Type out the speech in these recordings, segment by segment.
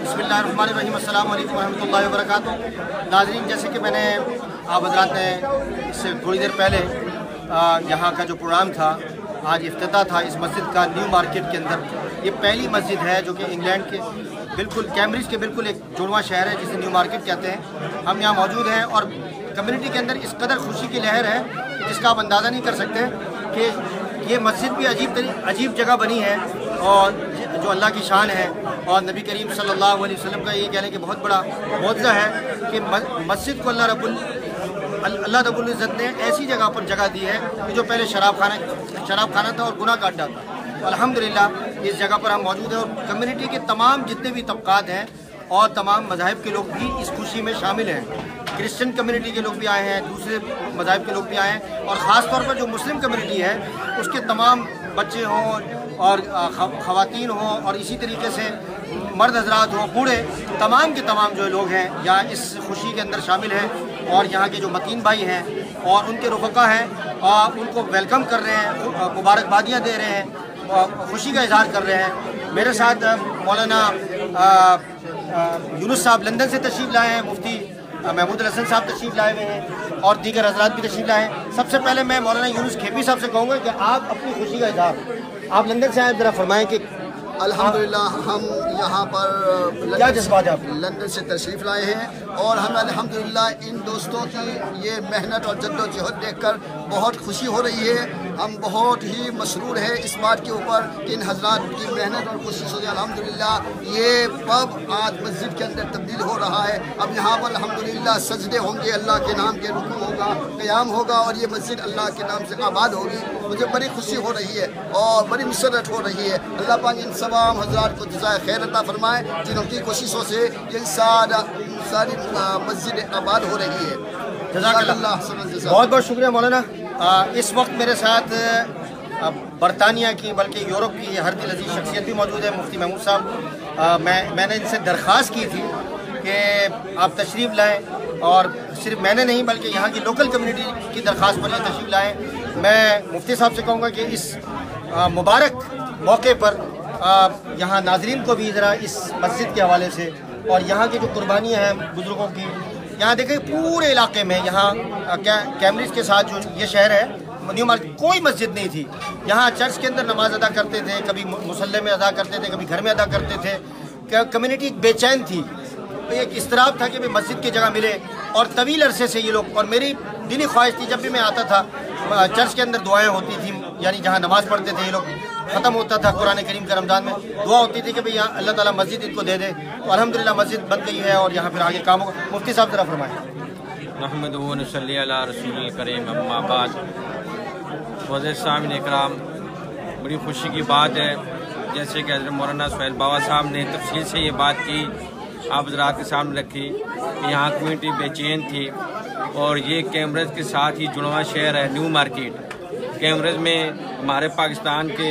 बिस्मिल्लाहिर्रहमानिर्रहीम, अस्सलाम वालेकुम रहमतुल्लाहि व बरकातुहू। नाज़रीन, जैसे कि मैंने आप हज़रात ने इससे थोड़ी देर पहले यहाँ का जो प्रोग्राम था, आज इफ्तिताह था इस मस्जिद का न्यू मार्केट के अंदर। ये पहली मस्जिद है जो कि इंग्लैंड के बिल्कुल कैम्ब्रिज के बिल्कुल एक जुड़वां शहर है जिसे न्यू मार्केट कहते हैं। हम यहाँ मौजूद हैं और कम्युनिटी के अंदर इस कदर खुशी की लहर है जिसका आप अंदाज़ा नहीं कर सकते कि ये मस्जिद भी अजीब जगह बनी है और जो अल्लाह की शान है। और नबी करीम सल्लल्लाहु अलैहि वसल्लम का ये कहने कि बहुत बड़ा मौज़ा है कि मस्जिद को अल्लाह रब्बुल इज़्ज़त ने ऐसी जगह पर जगह दी है कि जो पहले शराब खाना था और गुनाह का अड्डा था। अल्हम्दुलिल्लाह इस जगह पर हम मौजूद हैं और कम्युनिटी के तमाम जितने भी तबक़ात हैं और तमाम मज़ाहिब के लोग भी इस खुशी में शामिल हैं। क्रिश्चियन कम्युनिटी के लोग भी आए हैं, दूसरे मज़ाहिब के लोग भी आए हैं और ख़ास तौर पर जो मुस्लिम कम्युनिटी है उसके तमाम बच्चे हों और ख़वातीन हों और इसी तरीके से मर्द हज़रात हों, बूढ़े, तमाम के तमाम जो लोग हैं यहाँ इस खुशी के अंदर शामिल हैं। और यहाँ के जो मतीन भाई हैं और उनके रुफ़क़ा हैं उनको वेलकम कर रहे हैं, मुबारकबादियाँ दे रहे हैं, खुशी का इज़हार कर रहे हैं। मेरे साथ मौलाना यूनुस साहब लंदन से तशरीफ़ लाए हैं, मुफ्ती महमूद हसन साहब तशरीफ़ लाए हुए हैं और दीगर हज़रात भी तशरीफ़ लाए हैं। सबसे पहले मैं मौलाना यूनुस खेपी साहब से कहूँगा कि आप अपनी खुशी का इज़हार, आप लंदन से आए, ज़रा फरमाएँ कि अल्हम्दुलिल्लाह हम यहाँ पर क्या जज्बात आप लंदन से तशरीफ़ लाए हैं और हमें अल्हम्दुलिल्लाह इन दोस्तों की ये मेहनत और जद्दोजहद देखकर बहुत खुशी हो रही है। हम बहुत ही मसरूर है इस बात के ऊपर कि इन हज़रात की मेहनत और कोशिशों से अल्हम्दुलिल्लाह ये पब आज मस्जिद के अंदर तब्दील हो रहा है। अब यहाँ पर अल्हम्दुलिल्लाह सजदे होंगे, अल्लाह के नाम के रुकू होगा, क़याम होगा और ये मस्जिद अल्लाह के नाम से आबाद होगी। मुझे बड़ी खुशी हो रही है और बड़ी मसरत हो रही है। अल्लाह पाक इन तमाम हज़रात को जज़ाए खैर अता फरमाए जिनकी कोशिशों से ये सारी मस्जिद आबाद हो रही है। जज़ाकल्लाह, बहुत बहुत शुक्रिया मौलाना। इस वक्त मेरे साथ बरतानिया की बल्कि यूरोप की हर दिल अजीज शख्सियत भी मौजूद है, मुफ्ती महमूद साहब। मैंने इनसे दरख्वास्त की थी कि आप तशरीफ़ लाएँ और सिर्फ मैंने नहीं बल्कि यहाँ की लोकल कम्युनिटी की दरख्वास्त पर ये तशरीफ़ लाएँ। मैं मुफ्ती साहब से कहूँगा कि इस मुबारक मौके पर यहाँ नाज़रीन को भी ज़रा इस मस्जिद के हवाले से और यहाँ की जो कुर्बानियाँ हैं बुज़ुर्गों की, यहाँ देखें पूरे इलाके में यहाँ कैम्ब्रिज के साथ जो ये शहर है न्यू मार्केट, कोई मस्जिद नहीं थी। यहाँ चर्च के अंदर नमाज अदा करते थे, कभी मुसल्ले में अदा करते थे, कभी घर में अदा करते थे। कम्युनिटी बेचैन थी, एक इस्तराब था कि भाई मस्जिद की जगह मिले और तवील अरसे से ये लोग, और मेरी दिली ख्वाहिश थी जब भी मैं आता था चर्च के अंदर दुआएं होती थी, यानी जहाँ नमाज़ पढ़ते थे ये लोग, ख़त्म होता था कुरान करीम का रमज़ान में, दुआ होती थी कि भाई यहाँ अल्लाह ताला मस्जिद इनको दे दे। तो अल्हम्दुलिल्लाह मस्जिद बन गई है और यहाँ फिर आगे काम होगा। मुफ्ती साहब ज़रा फरमाएँ। नहमदुहु व नसल्ली अला रसूलिल करीम, अम्मा बाद। वज़ीर साहब इकराम, बड़ी खुशी की बात है जैसे कि हज़रत मौलाना सुहेल बाबा साहब ने तफसील से ये बात की, आप हज़रात के सामने रखी कि यहाँ कम्यूनिटी बेचैन थी और ये कैम्ब्रिज के साथ ही जुड़वां शहर है न्यू मार्केट। कैम्ब्रिज में हमारे पाकिस्तान के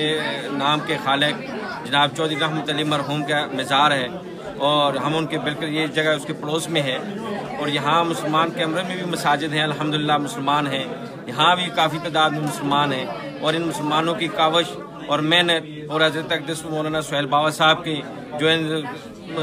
नाम के खालिक जनाब चौधरी रहमत अली मरहूम का मज़ार है और हम उनके बिल्कुल ये जगह उसके पड़ोस में है। और यहाँ मुसलमान कैम्ब्रिज में भी मसाजिद हैं, अल्हम्दुलिल्लाह मुसलमान हैं, यहाँ भी काफ़ी तादाद में मुसलमान हैं। और इन मुसलमानों की कावश और मेहनत और हज़रत अक़दस मौलाना सुहेल बाबा साहब की जो इन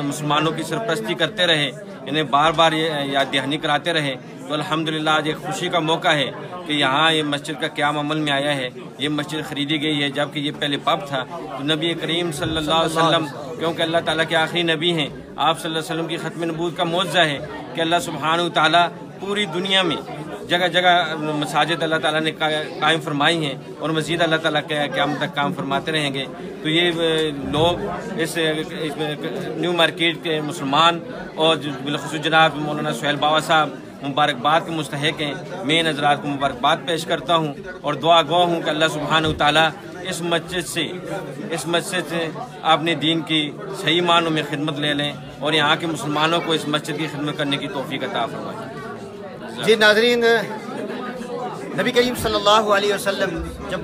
मुसलमानों की सरपरस्ती करते रहे, इन्हें बार बार ये याद दहानी कराते रहे, तो अल्हम्दुलिल्लाह आज एक खुशी का मौका है कि यहाँ ये मस्जिद का क़याम अमल में आया है। ये मस्जिद ख़रीदी गई है जबकि ये पहले पब था। तो नबी करीम सल्लल्लाहु अलैहि वसल्लम, क्योंकि अल्लाह ताला के आखिरी नबी हैं, आप सल्लल्लाहु अलैहि वसल्लम की ख़त्म नबूवत का मौज़ा है कि अल्लाह सुब्हानहू व तआला पूरी दुनिया में जगह जगह मसाजिद अल्लाह ताला ने कायम फरमाई हैं और मज़ीद अल्लाह ताला के क़यामत तक काम फरमाते रहेंगे। तो ये लोग इस न्यू मार्केट के मुसलमान और बिलख़ुसूस जनाब मौलाना सुहेल बाबा साहब मुबारकबाद के मुस्तहिक़ हैं। मैं इन हज़रात को मुबारकबाद पेश करता हूँ और दुआ गो हूँ कि अल्लाह सुब्हानहू व तआला इस मस्जिद से अपने दीन की सही मानों में खिदमत ले लें और यहाँ के मुसलमानों को इस मस्जिद की खिदमत करने की तौफ़ीक़ अता फरमाएं। जी नाज़रीन, नबी करीम सल्लल्लाहु अलैहि वसल्लम जब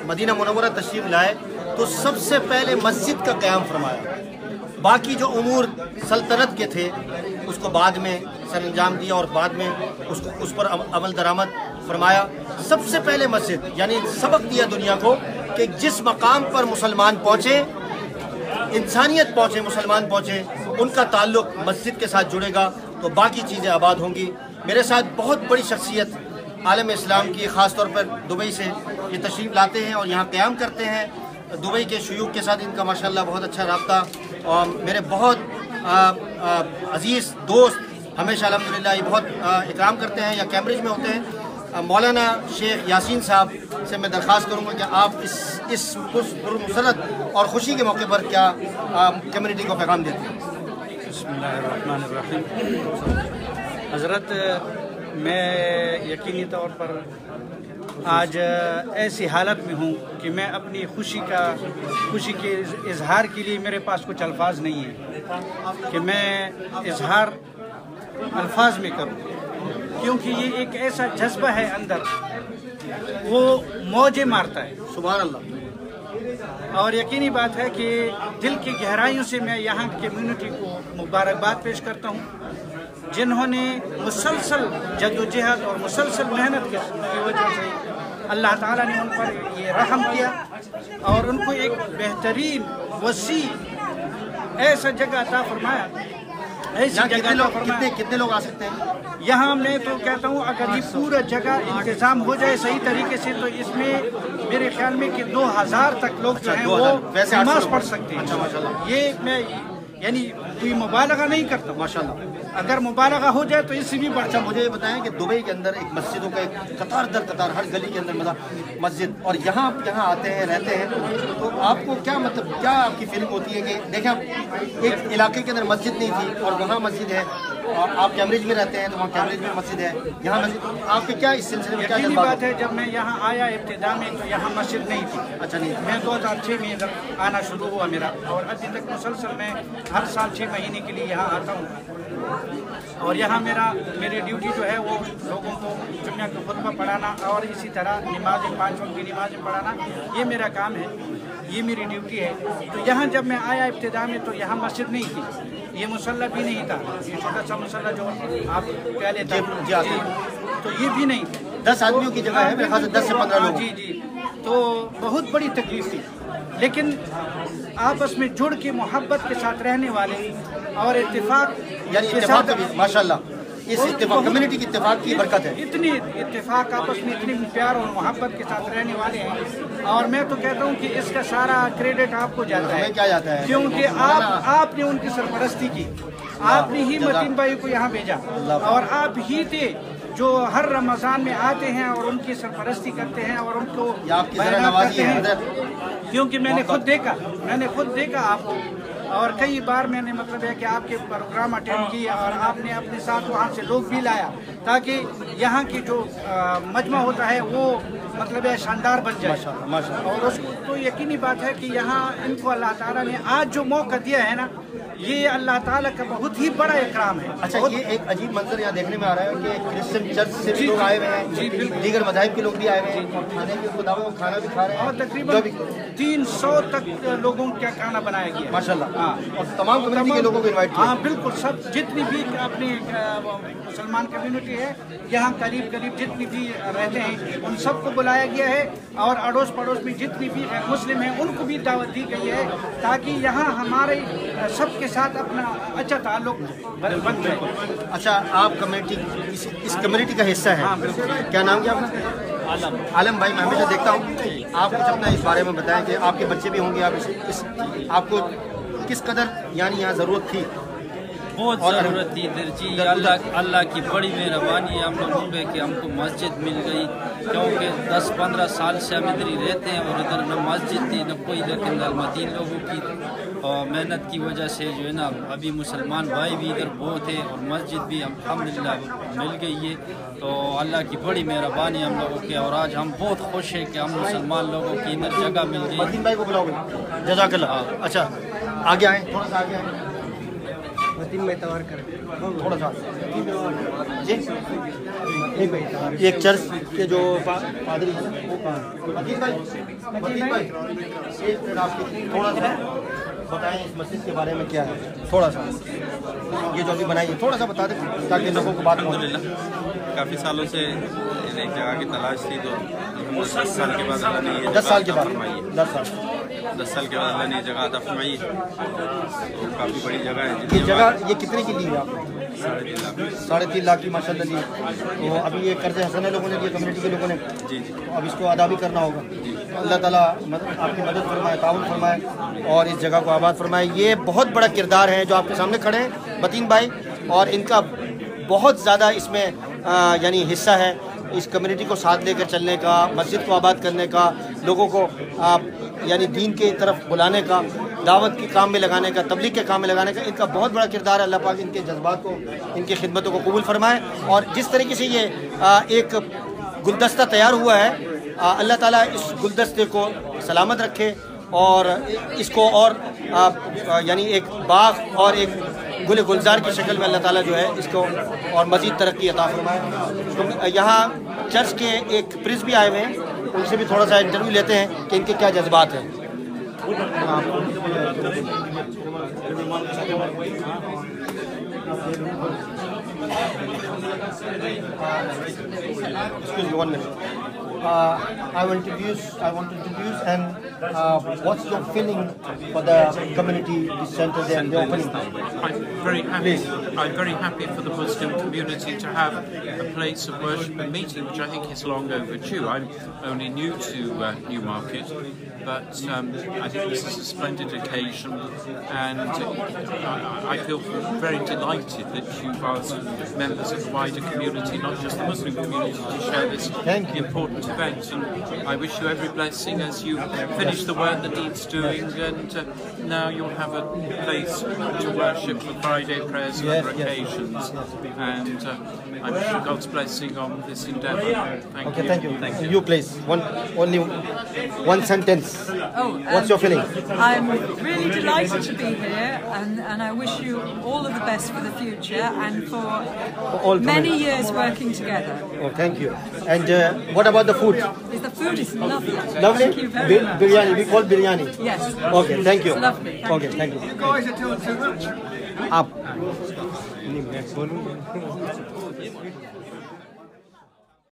मदीना मुनव्वरा तशरीफ़ लाए तो सबसे पहले मस्जिद का क़याम फरमाया। बाकी जो उमूर सल्तनत के थे उसको बाद में सरअंजाम दिया और बाद में उस पर अमल दरामद फरमाया। सबसे पहले मस्जिद, यानी सबक दिया दुनिया को कि जिस मकाम पर मुसलमान पहुँचे इंसानियत पहुँचे, मुसलमान पहुँचे, उनका ताल्लुक मस्जिद के साथ जुड़ेगा तो बाकी चीज़ें आबाद होंगी। मेरे साथ बहुत बड़ी शख्सियत आलम इस्लाम की ख़ास तौर पर दुबई से ये तशरीफ़ लाते हैं और यहाँ क़याम करते हैं। दुबई के शयूख के साथ इनका माशाल्लाह बहुत अच्छा रब्ता, और मेरे बहुत अज़ीज़ दोस्त हमेशा अल्हम्दुलिल्लाह ये बहुत इकराम करते हैं या कैम्ब्रिज में होते हैं। मौलाना शेख यासीन साहब से मैं दरख्वास्त करूँगा कि आप इस पुरमसरत और ख़ुशी के मौके पर क्या कम्युनिटी को पैगाम देते हैं। बिस्मिल्लाहिर्रहमानिर्रहीम। हज़रत, मैं यकीनी तौर पर आज ऐसी हालत में हूँ कि मैं अपनी खुशी के इजहार के लिए मेरे पास कुछ अल्फाज नहीं है कि मैं इजहार अल्फाज में करूँ, क्योंकि ये एक ऐसा जज्बा है अंदर, वो मौजें मारता है। सुभान अल्लाह। और यकीनी बात है कि दिल की गहराइयों से मैं यहाँ की कम्युनिटी को मुबारकबाद पेश करता हूँ, जिन्होंने मुसलसल जद्दोजहद और मुसलसल मेहनत की वजह से अल्लाह ताला ने उन पर ये रहम किया और उनको एक बेहतरीन वसी ऐसा जगह अता फरमाया। ऐसी जगह कितने लोग आ सकते हैं यहाँ? मैं तो कहता हूँ अगर ये पूरा जगह इंतज़ाम हो जाए सही तरीके से तो इसमें मेरे ख्याल में कि 2000 तक लोग जो हैं वो नमाज पढ़ सकते हैं। अच्छा माशाल्लाह। ये मैं यानी कोई मुबालगा नहीं करता माशाल्लाह। अगर मुबालगा हो जाए तो इससे भी बढ़। अच्छा, मुझे ये बताएं कि दुबई के अंदर एक मस्जिदों का एक कतार दर कतार हर गली के अंदर मस्जिद, और यहाँ आते हैं रहते हैं तो आपको क्या मतलब क्या आपकी फीलिंग होती है कि देखें एक इलाके के अंदर मस्जिद नहीं थी और वहाँ मस्जिद है, और आप कैम्ब्रिज में रहते हैं तो वहाँ कैम्ब्रिज में मस्जिद है, यहाँ मस्जिद, आपके क्या इस सिलसिले में क्या बात है? जब मैं यहाँ आया इब्तिदा में तो यहाँ मस्जिद नहीं थी। अच्छा नहीं, मैं 2006 में इधर आना शुरू हुआ मेरा, और अभी तक मुसलसल मैं हर साल 6 महीने के लिए यहाँ आता हूँ। और यहाँ मेरी ड्यूटी जो है वो लोगों को जुम्मे का खुतबा पढ़ाना और इसी तरह नमाज़ें 5 वक्त की नमाज़ें पढ़ाना, ये मेरा काम है, ये मेरी ड्यूटी है। तो यहाँ जब मैं आया इब्तिदा में तो यहाँ मस्जिद नहीं थी, ये मुसल्ला भी नहीं था, ये छोटा सा मुसल्ला जो आप पहले था तो ये भी नहीं, 10 आदमियों की जगह है मेरे ख्याल से 10 से 15 लोग। जी। तो बहुत बड़ी तकलीफ थी, लेकिन आपस में जुड़ के मोहब्बत के साथ रहने वाले और इत्तेफाक माशाल्लाह, इस इत्तेफाक कम्युनिटी की इत्तेफाक की बरकत है। इतनी इत्तेफाक आपस में इतनी प्यार और मोहब्बत के साथ रहने वाले हैं, और मैं तो कहता हूँ कि इसका सारा क्रेडिट आपको जाता है। क्या जाता है? क्योंकि आपने उनकी सरपरस्ती की, आपने ही मतीन भाई को यहाँ भेजा, और आप ही थे जो हर रमज़ान में आते हैं और उनकी सरपरस्ती करते हैं और उनको करते हैं, क्योंकि मैंने खुद देखा आपको, और कई बार मैंने मतलब है कि आपके प्रोग्राम अटेंड किए और आपने अपने साथ वहाँ से लोग भी लाया ताकि यहाँ की जो मजमा होता है वो मतलब है शानदार बन जाए। और उसको तो यकीनी बात है कि यहाँ इनको अल्लाह ताला ने आज जो मौका दिया है ना, ये अल्लाह ताला का बहुत ही बड़ा इकराम है। अच्छा, ये एक अजीब मंजर यहाँ देखने में आ रहा है कि क्रिश्चियन चर्च से भी लोग आए हुए हैं, दीगर मज़ाहिब के लोग भी आए हुए हैं, खाने के खुदाओं को खाना भी खा रहे हैं, और तकरीबन 300 तक लोगों का खाना बनाया गया माशाल्लाह। हाँ, और तमाम कम्युनिटी के लोगों को इनवाइट किया। हाँ बिल्कुल, सब जितनी भी अपनी मुसलमान कम्युनिटी है यहाँ करीब जितनी भी रहते हैं उन सबको बुलाया गया है, और अड़ोस पड़ोस में जितनी भी मुस्लिम हैं उनको भी दावत दी गई है ताकि यहाँ हमारे सबके साथ अपना अच्छा ताल्लुक बन जाए। अच्छा, आप कम्युनिटी इस कम्युनिटी का हिस्सा है? हाँ बिल्कुल। क्या नाम क्या आपका? आलम भाई, मैं हमेशा देखता हूँ, आप कुछ अपना इस बारे में बताएं कि आपके बच्चे भी होंगे, आप आपको किस कदर यानी यहाँ ज़रूरत थी? बहुत ज़रूरत थी इधर जी। अल्लाह की बड़ी मेहरबानी हम लोगों पे कि हमको मस्जिद मिल गई, क्योंकि 10-15 साल से हम इधर ही रहते हैं और इधर न मस्जिद थी न कोई, लेकिन अलमदीन लोगों की और मेहनत की वजह से जो है ना अभी मुसलमान भाई भी इधर बहुत है और मस्जिद भी अल्हम्दुलिल्लाह मिल गई है। तो अल्लाह की बड़ी मेहरबानी हम लोगों की, और आज हम बहुत खुश हैं कि हम मुसलमान लोगों की इधर जगह मिल गई। मतीन भाई को बुलाओगे? जज़ाकल्लाह। अच्छा, आगे आएँ, थोड़ा सा आगे आएँ, मतीन भाई तवार कर थोड़ा सा जी। एक चर्च के जो पादरी मतीन भाई थोड़ा सा बताएं इस मस्जिद के बारे में क्या है, थोड़ा सा ये जो अभी बनाई है थोड़ा सा बता दें ताकि लोगों को बात पहुँचे। काफ़ी सालों से एक जगह की तलाश थी, तो 10 साल के बाद 10 साल के बाद 10 साल 10 साल के बाद अल्लाह ने जगह अता फरमाई है, तो काफ़ी बड़ी जगह है। ये जगह ये कितने की ली है आपने? 3.5 लाख। 3.5 लाख की माशाल्लाह ली। तो अभी ये कर्ज हसन है लोगों ने दिए, कम्युनिटी के लोगों ने। जी जी। तो अब इसको अदा भी करना होगा। अल्लाह ताला आपकी मदद फरमाए, ताउन फरमाए और इस जगह को आबाद फरमाए। ये बहुत बड़ा किरदार है जो आपके सामने खड़े हैं मतीन भाई, और इनका बहुत ज़्यादा इसमें यानी हिस्सा है इस कम्युनिटी को साथ लेकर चलने का, मस्जिद को आबाद करने का, लोगों को यानी दीन के तरफ बुलाने का, दावत के काम में लगाने का, तबलीग के काम में लगाने का। इनका बहुत बड़ा किरदार है। अल्लाह पाक इनके जज्बात को, इनकी खिदमतों को कबूल फरमाए। और जिस तरीके से ये एक गुलदस्ता तैयार हुआ है, अल्लाह ताला इस गुलदस्ते को सलामत रखे और इसको और यानी एक बाग और एक गुल गुलजार की शक्ल में अल्लाह ताला जो है इसको और मज़ीद तरक्की अता फरमाए। तो यहाँ चर्च के एक प्रिंस भी आए हुए हैं, उनसे भी थोड़ा सा इंटरव्यू लेते हैं कि इनके क्या जज्बात हैं। Excuse me 1 minute. I want to introduce and what's your feeling for the community center there and the opening? I'm very happy. I'm very happy for the Muslim community to have a place of worship and meeting, which I think is long overdue. I'm only new to Newmarket, but I think this is a splendid occasion, and I feel very delighted that you've asked members of the wider community, not just the Muslim community, to share this important event. And I wish you every blessing as you finish the work that needs doing, and now you'll have a place to worship for Friday prayers and other occasions. And I wish you God's blessing on this endeavour. Thank you. Thank you. You please, only one sentence. What's your feeling? I'm really delighted to be here, and I wish you all of the best for the future and for many years working together. Oh, thank you. And what about the food? The food is lovely. Lovely? Thank you very much. Biryani, we call biryani. Yes. Okay, thank you. It's lovely. Okay, thank you. You guys are doing too much. Up.